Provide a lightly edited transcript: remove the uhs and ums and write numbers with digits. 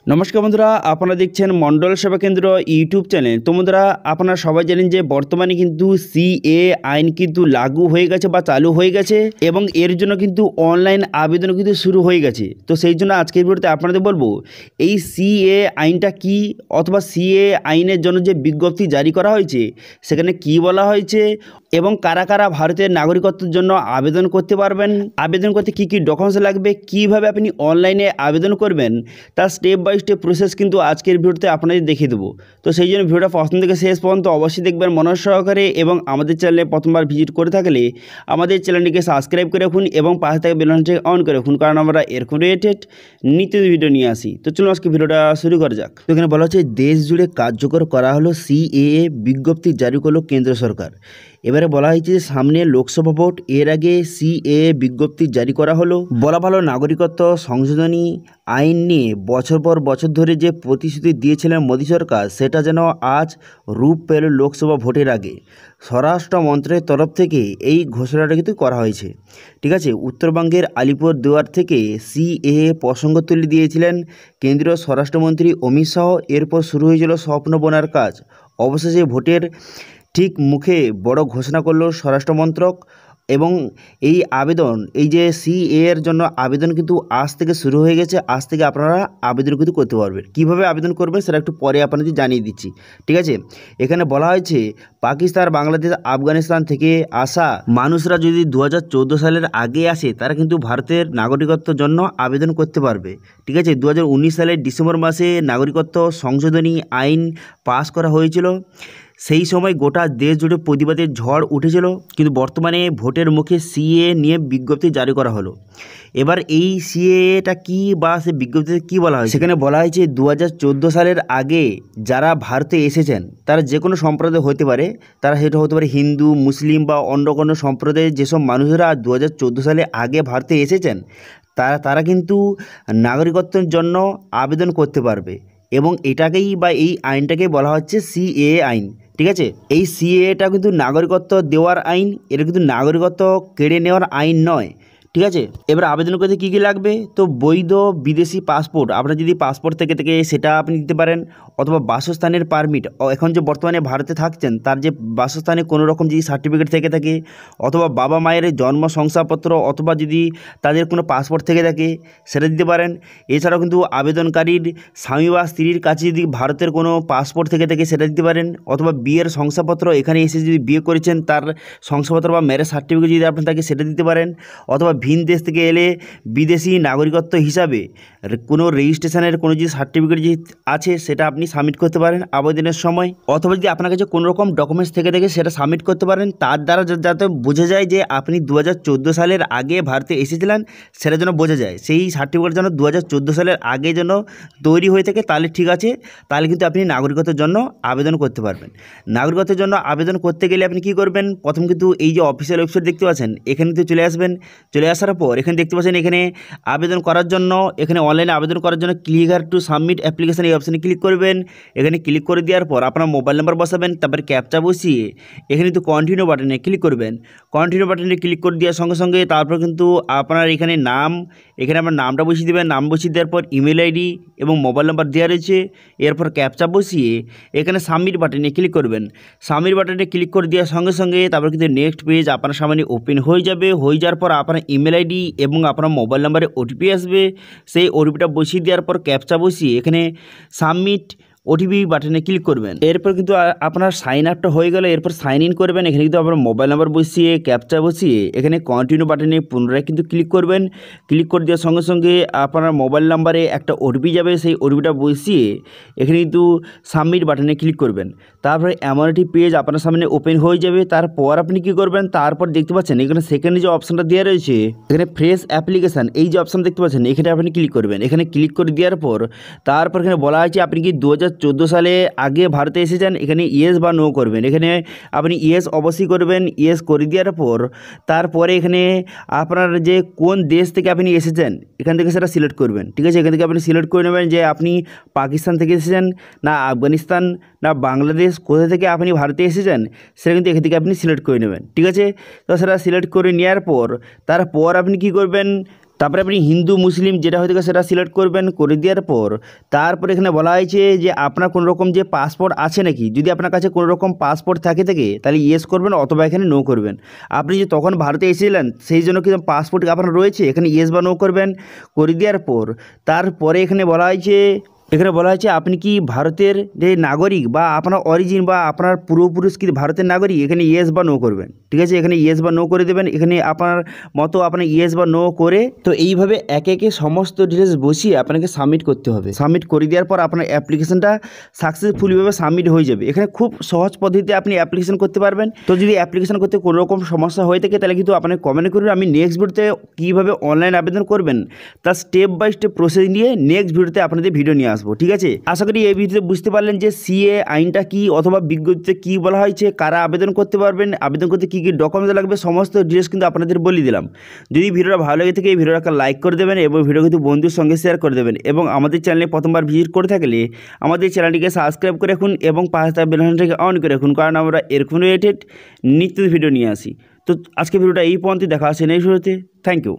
নমস্কার বন্ধুরা, আপনারা দেখছেন মণ্ডল সেবা কেন্দ্র ইউটিউব চ্যানেল। তো বন্ধুরা, আপনারা সবাই জানেন যে বর্তমানে কিন্তু সিএ আইন কিন্তু লাগু হয়ে গেছে বা চালু হয়ে গেছে এবং এর জন্য কিন্তু অনলাইন আবেদন কিন্তু শুরু হয়ে গেছে। তো সেই জন্য আজকের ভিডিওতে আপনাদের বলবো এই সিএ আইনটা কি, অথবা সিএ আইনের জন্য যে বিজ্ঞপ্তি জারি করা হয়েছে সেখানে কি বলা হয়েছে এবং কারা কারা ভারতের নাগরিকত্বের জন্য আবেদন করতে পারবেন, আবেদন করতে কি কি ডকুমেন্টস লাগবে, কিভাবে আপনি অনলাইনে আবেদন করবেন, তার স্টেপ বাই স্টেপ প্রসেস কিন্তু আজকের ভিডিওতে আপনাদের দেখিয়ে দেবো। তো সেই জন্য ভিডিওটা প্রথম থেকে শেষ পর্যন্ত অবশ্যই দেখবেন মনোযোগ সহকারে, এবং আমাদের চ্যানেলে প্রথমবার ভিজিট করে থাকলে আমাদের চ্যানেলটিকে সাবস্ক্রাইব করে রাখুন এবং পাশে থেকে বেল আইকনটি অন করে রাখুন, কারণ আমরা এরকম রিলেটেড নিত্য ভিডিও নিয়ে আসি। তো চলুন আজকে ভিডিওটা শুরু করা যাক। তো এখানে বলা হচ্ছে দেশ জুড়ে কার্যকর করা হলো সিএএ, বিজ্ঞপ্তি জারি করলো কেন্দ্র সরকার। এবারে বলা হয়েছে যে সামনে লোকসভা ভোট, এর আগে সিএএ বিজ্ঞপ্তি জারি করা হলো। বলা ভালো, নাগরিকত্ব সংশোধনী আইন নিয়ে বছর পর বছর ধরে যে প্রতিশ্রুতি দিয়েছিলেন মোদী সরকার, সেটা যেন আজ রূপ পেল লোকসভা ভোটের আগে। স্বরাষ্ট্র মন্ত্রকের তরফ থেকে এই ঘোষণাটা কিন্তু করা হয়েছে। ঠিক আছে, উত্তরবঙ্গের আলিপুরদুয়ার থেকে সিএএ প্রসঙ্গ তুলে দিয়েছিলেন কেন্দ্রীয় স্বরাষ্ট্রমন্ত্রী অমিত শাহ। এরপর শুরু হয়েছিল স্বপ্ন বোনার কাজ। অবশেষে ভোটের ঠিক মুখে বড় ঘোষণা করলো স্বরাষ্ট্র মন্ত্রক, এবং এই আবেদন, এই যে সিএ এর জন্য আবেদন কিন্তু আজ থেকে শুরু হয়ে গেছে। আজ থেকে আপনারা আবেদন কিন্তু করতে পারবেন। কীভাবে আবেদন করবেন সেটা একটু পরে আপনাদের জানিয়ে দিচ্ছি। ঠিক আছে, এখানে বলা হয়েছে পাকিস্তান, বাংলাদেশ, আফগানিস্তান থেকে আসা মানুষরা যদি 2014 সালের আগে আসে, তারা কিন্তু ভারতের নাগরিকত্বের জন্য আবেদন করতে পারবে। ঠিক আছে, 2019 সালের ডিসেম্বর মাসে নাগরিকত্ব সংশোধনী আইন পাস করা হয়েছিল। সেই সময় গোটা দেশ জুড়ে প্রতিবাদের ঝড় উঠেছিল, কিন্তু বর্তমানে ভোটের মুখে সিএ নিয়ে বিজ্ঞপ্তি জারি করা হলো। এবার এই সিএটা কি, বা সে বিজ্ঞপ্তিতে কী বলা হয়, সেখানে বলা হয়েছে 2014 সালের আগে যারা ভারতে এসেছেন, তারা যে কোনো সম্প্রদায় হতে পারে। তারা সেটা হতে পারে হিন্দু, মুসলিম বা অন্য কোনো সম্প্রদায়ের যেসব মানুষেরা 2014 সালে আগে ভারতে এসেছেন, তারা কিন্তু নাগরিকত্বের জন্য আবেদন করতে পারবে। এবং এটাকেই বা এই আইনটাকেই বলা হচ্ছে সিএএ আইন। ঠিক আছে, এই সিএএটা কিন্তু নাগরিকত্ব দেওয়ার আইন, এটা কিন্তু নাগরিকত্ব কেড়ে নেওয়ার আইন নয়। ঠিক আছে, এবার আবেদন করতে কী কী লাগবে? তো বৈধ বিদেশি পাসপোর্ট, আপনার যদি পাসপোর্ট থেকে সেটা আপনি দিতে পারেন, অথবা বাসস্থানের পারমিট, এখন যে বর্তমানে ভারতে থাকছেন তার যে বাসস্থানে কোনো রকম যদি সার্টিফিকেট থেকে থাকে, অথবা বাবা মায়ের জন্ম শংসাপত্র, অথবা যদি তাদের কোনো পাসপোর্ট থেকে থাকে সেটা দিতে পারেন। এছাড়াও কিন্তু আবেদনকারীর স্বামী বা স্ত্রীর কাছে যদি ভারতের কোনো পাসপোর্ট থেকে থাকে সেটা দিতে পারেন, অথবা বিয়ের শংসাপত্র, এখানে এসে যদি বিয়ে করেছেন তার শংসাপত্র বা ম্যারেজ সার্টিফিকেট যদি আপনার থাকে সেটা দিতে পারেন, অথবা ভিন দেশ থেকে এলে বিদেশি নাগরিকত্ব হিসাবে কোনো রেজিস্ট্রেশনের কোনো যে সার্টিফিকেট যে আছে সেটা আপনি সাবমিট করতে পারেন আবেদনের সময়, অথবা যদি আপনার কাছে কোনো রকম ডকুমেন্টস থেকে থাকে সেটা সাবমিট করতে পারেন। তার দ্বারা যাতে বোঝা যায় যে আপনি 2014 সালের আগে ভারতে এসেছিলেন, সেটা যেন বোঝা যায়। সেই সার্টিফিকেট যেন 2014 সালের আগে যেন তৈরি হয়ে থাকে, তাহলে ঠিক আছে, তাহলে কিন্তু আপনি নাগরিকত্বের জন্য আবেদন করতে পারবেন। নাগরিকত্বের জন্য আবেদন করতে গেলে আপনি কী করবেন? প্রথম কিন্তু এই যে অফিসিয়াল ওয়েবসাইট দেখতে পাচ্ছেন, এখানে তো চলে আসবেন। চলে আসার পর এখানে দেখতে পাচ্ছেন, এখানে আবেদন করার জন্য, এখানে অনলাইনে আবেদন করার জন্য click here to submit application, এই অপশানে ক্লিক করবেন। এখানে ক্লিক করে দেওয়ার পর আপনার মোবাইল নাম্বার বসাবেন, তারপরে ক্যাপচা বসিয়ে এখানে কিন্তু কন্টিনিউ বাটনে ক্লিক করবেন। কন্টিনিউ বাটনে ক্লিক করে দেওয়ার সঙ্গে সঙ্গে তারপর কিন্তু আপনার এখানে নাম, এখানে আপনার নামটা বসিয়ে দেবেন। নাম বসিয়ে দেওয়ার পর ইমেল আইডি এবং মোবাইল নাম্বার দেওয়া রয়েছে। এরপর ক্যাপচা বসিয়ে এখানে সাবমিট বাটনে ক্লিক করবেন। সাবমিট বাটনে ক্লিক করে দেওয়ার সঙ্গে সঙ্গে তারপর কিন্তু নেক্সট পেজ আপনার সামনে ওপেন হয়ে যাবে। হয়ে যাওয়ার পর আপনার ইমেল আইডি এবং আপনার মোবাইল নাম্বারে ওটিপি আসবে। সেই ওটিপিটা বসিয়ে দেওয়ার পর ক্যাপচা বসিয়ে এখানে সাবমিট ওটিপি বাটনে ক্লিক করবেন। এরপর কিন্তু আপনার সাইন আপটা হয়ে গেলে এরপর সাইন ইন করবেন। এখানে কিন্তু আপনার মোবাইল নাম্বার বসিয়ে ক্যাপচা বসিয়ে এখানে কন্টিনিউ বাটনে পুনরায় কিন্তু ক্লিক করবেন। ক্লিক করে দেওয়ার সঙ্গে সঙ্গে আপনার মোবাইল নাম্বারে একটা ওটিপি যাবে, সেই ওটিপিটা বসিয়ে এখানে কিন্তু সাবমিট বাটনে ক্লিক করবেন। তারপরে এমন একটি পেজ আপনার সামনে ওপেন হয়ে যাবে। তারপর আপনি কী করবেন? তারপর দেখতে পাচ্ছেন এখানে সেকেন্ডে যে অপশানটা দেওয়া রয়েছে, এখানে ফ্রেশ অ্যাপ্লিকেশান, এই যে অপশান দেখতে পাচ্ছেন, এখানে আপনি ক্লিক করবেন। এখানে ক্লিক করে দেওয়ার পর তারপর এখানে বলা আছে আপনি কি 2014 সালে আগে ভারতে এসেছেন, এখানে ইয়েস বা নো করবেন। এখানে আপনি ইয়েস অবশ্যই করবেন। ইয়েস করে দেওয়ার পর তারপরে এখানে আপনার যে কোন দেশ থেকে আপনি এসেছেন এখান থেকে সেটা সিলেক্ট করবেন। ঠিক আছে, এখান থেকে আপনি সিলেক্ট করে নেবেন যে আপনি পাকিস্তান থেকে এসেছেন, না আফগানিস্তান, না বাংলাদেশ, কোথা থেকে আপনি ভারতে এসেছেন সেটা কিন্তু এখান থেকে আপনি সিলেক্ট করে নেবেন। ঠিক আছে, তো সেটা সিলেক্ট করে নেওয়ার পর তারপর আপনি কী করবেন? তারপরে আপনি হিন্দু মুসলিম যেটা হয়ে থাকে সেটা সিলেক্ট করবেন। করে দেওয়ার পর তারপরে এখানে বলা হয়েছে যে আপনার কোনো রকম যে পাসপোর্ট আছে নাকি, যদি আপনার কাছে কোনো রকম পাসপোর্ট থাকে তাহলে ইয়েস করবেন অথবা এখানে নো করবেন। আপনি যে তখন ভারতে এসেছিলেন সেই জন্য কিন্তু পাসপোর্ট আপনার রয়েছে, এখানে ইয়েস বা নো করবেন। করে দেওয়ার পর তারপরে এখানে বলা হয়েছে আপনি কি ভারতের যে নাগরিক বা আপনার অরিজিন বা আপনার পূর্বপুরুষ কি ভারতের নাগরিক, এখানে ইয়েস বা নো করবেন। ঠিক আছে, এখানে ইয়েস বা নো করে দেবেন। এখানে আপনার মতো আপনার ইয়েস বা নো করে তো এইভাবে একে একে সমস্ত ডিটেলস বসিয়ে আপনাকে সাবমিট করতে হবে। সাবমিট করে দেওয়ার পর আপনার অ্যাপ্লিকেশনটা সাকসেসফুলিভাবে সাবমিট হয়ে যাবে। এখানে খুব সহজ পদ্ধতিতে আপনি অ্যাপ্লিকেশন করতে পারবেন। তো যদি অ্যাপ্লিকেশন করতে কোনো রকম সমস্যা হয়ে থাকে তাহলে কিন্তু আপনাকে কমেন্ট করবেন। আমি নেক্সট ভিডিওতে কীভাবে অনলাইন আবেদন করবেন তার স্টেপ বাই স্টেপ প্রসেস নিয়ে নেক্সট ভিডিওতে আপনাদের ভিডিও নিয়ে আসবো। ঠিক আছে, আশা করি এই ভিডিওতে বুঝতে পারলেন যে সিএ আইনটা কি অথবা বিজ্ঞপ্তিতে কী বলা হয়েছে, কারা আবেদন করতে পারবেন, আবেদন করতে কী কী ডকুমেন্টস লাগবে, সমস্ত ডিটেলস কিন্তু আপনাদের বলে দিলাম। যদি ভিডিওটা ভালো লাগে থাকে এই ভিডিওটাকে লাইক করে দেবেন এবং ভিডিও কিন্তু বন্ধুর সঙ্গে শেয়ার করে দেবেন। এবং আমাদের চ্যানেলে প্রথমবার ভিজিট করে থাকলে আমাদের চ্যানেলটিকে সাবস্ক্রাইব করে রাখুন এবং পাশে থাকা বেল আইকনটিকে অন করে রাখুন, কারণ আমরা এরকম রিলেটেড নিত্য ভিডিও নিয়ে আসি। তো আজকে ভিডিওটা এই পর্যন্ত, দেখা আসে নেক্সট ভিডিওতে। Thank you.